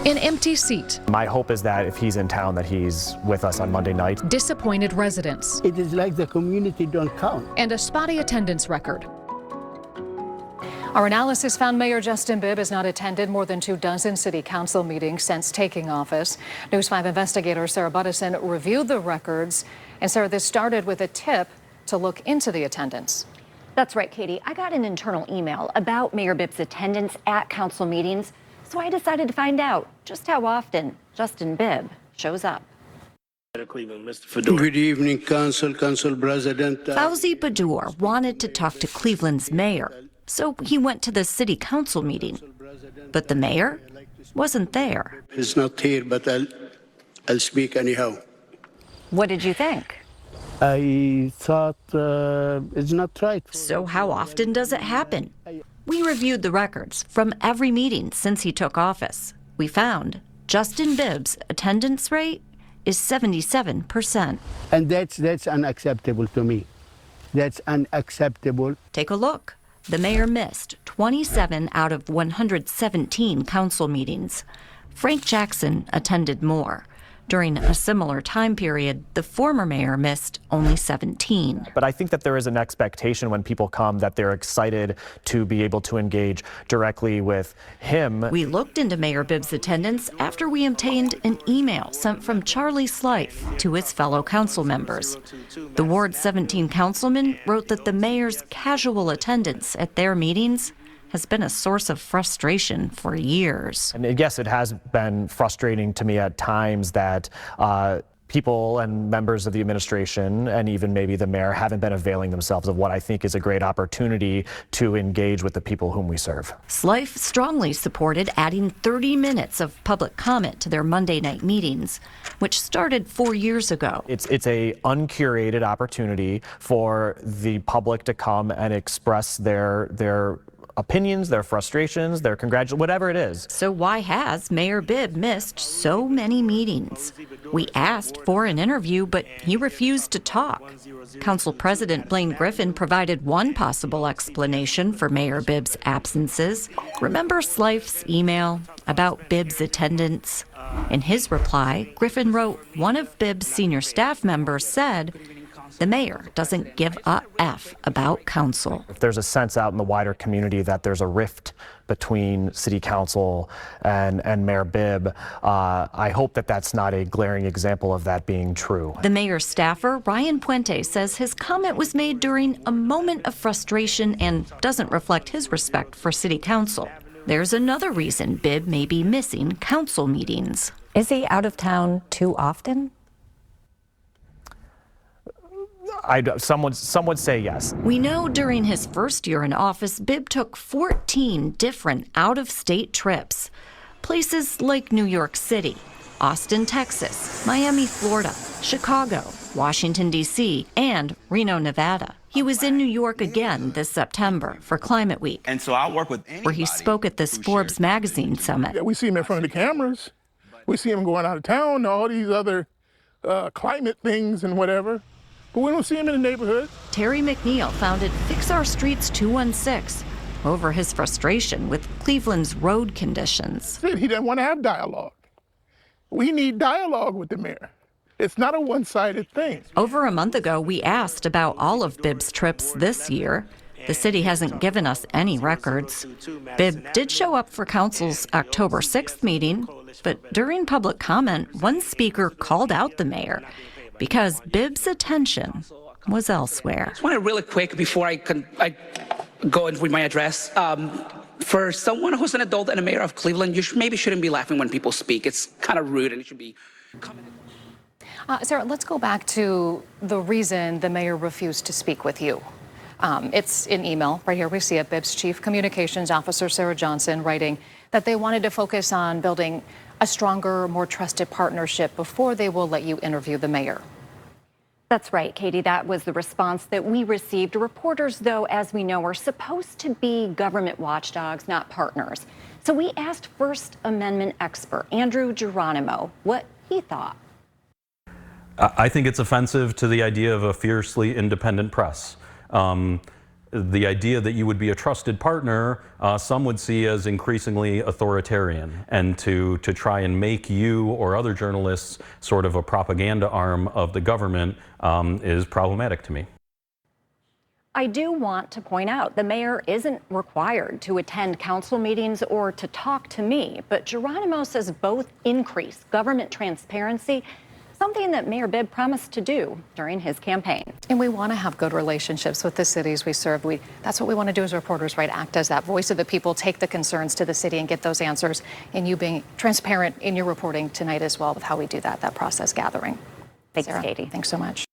An empty seat. My hope is that if he's in town, that he's with us on Monday night. Disappointed residents. It is like the community don't count. And a spotty attendance record. Our analysis found Mayor Justin Bibb has not attended more than 24 city council meetings since taking office. News 5 investigator Sarah Buttison reviewed the records. And Sarah, this started with a tip to look into the attendance. That's right, Katie. I got an internal email about Mayor Bibb's attendance at council meetings, so I decided to find out just how often Justin Bibb shows up. Good evening, Council President. Fauzi Badur wanted to talk to Cleveland's mayor, so he went to the city council meeting. But the mayor wasn't there. He's not here, but I'll speak anyhow. What did you think? I thought it's not right. So how often does it happen? We reviewed the records from every meeting since he took office. We found Justin Bibb's attendance rate is 77%. And that's unacceptable to me. That's unacceptable. Take a look. The mayor missed 27 out of 117 council meetings. Frank Jackson attended more. During a similar time period, the former mayor missed only 17. But I think that there is an expectation when people come that they're excited to be able to engage directly with him. We looked into Mayor Bibb's attendance after we obtained an email sent from Charlie Slife to his fellow council members. The Ward 17 councilman wrote that the mayor's casual attendance at their meetings has been a source of frustration for years. And yes, it has been frustrating to me at times that people and members of the administration and even maybe the mayor haven't been availing themselves of what I think is a great opportunity to engage with the people whom we serve. Slife strongly supported adding 30 minutes of public comment to their Monday night meetings, which started 4 years ago. It's a uncurated opportunity for the public to come and express their opinions, their frustrations, their congratulations, whatever it is. So why has Mayor Bibb missed so many meetings? We asked for an interview, but he refused to talk. Council President Blaine Griffin provided one possible explanation for Mayor Bibb's absences. Remember Slife's email about Bibb's attendance? In his reply, Griffin wrote, one of Bibb's senior staff members said, the mayor doesn't give a F about council. If there's a sense out in the wider community that there's a rift between city council and Mayor Bibb, I hope that that's not a glaring example of that being true. The mayor's staffer, Ryan Puente, says his comment was made during a moment of frustration and doesn't reflect his respect for city council. There's another reason Bibb may be missing council meetings. Is he out of town too often? Some would say yes. We know during his first year in office, Bibb took 14 different out-of-state trips. Places like New York City, Austin, Texas, Miami, Florida, Chicago, Washington, D.C., and Reno, Nevada. He was in New York again this September for Climate Week, and so I'll work with where he spoke at this Forbes magazine summit. Yeah, we see him in front of the cameras. We see him going out of town, all these other climate things and whatever. But we don't see him in the neighborhood. Terry McNeil founded Fix Our Streets 216 over his frustration with Cleveland's road conditions. He didn't want to have dialogue. We need dialogue with the mayor. It's not a one-sided thing. Over a month ago, we asked about all of Bibb's trips this year. The city hasn't given us any records. Bibb did show up for council's October 6th meeting, but during public comment, one speaker called out the mayor because Bibb's attention was elsewhere. I just want to really quick before I go and read my address. For someone who's an adult and a mayor of Cleveland, you maybe shouldn't be laughing when people speak. It's kind of rude and it should be... Sarah, let's go back to the reason the mayor refused to speak with you. It's in email. Right here we see it. Bibb's Chief Communications Officer, Sarah Johnson, writing that they wanted to focus on building a stronger, more trusted partnership before they will let you interview the mayor. That's right, Katie. That was the response that we received. Reporters, though, as we know, are supposed to be government watchdogs, not partners. So we asked First Amendment expert Andrew Geronimo what he thought. I think it's offensive to the idea of a fiercely independent press. the idea that you would be a trusted partner, some would see as increasingly authoritarian, and to try and make you or other journalists sort of a propaganda arm of the government is problematic to me. I do want to point out the mayor isn't required to attend council meetings or to talk to me, but Geronimo says both increase government transparency, something that Mayor Bibb promised to do during his campaign. And we want to have good relationships with the cities we serve. That's what we want to do as reporters, right? Act as that voice of the people, take the concerns to the city and get those answers. And you being transparent in your reporting tonight as well with how we do that process gathering. Thanks, Sarah, Katie. Thanks so much.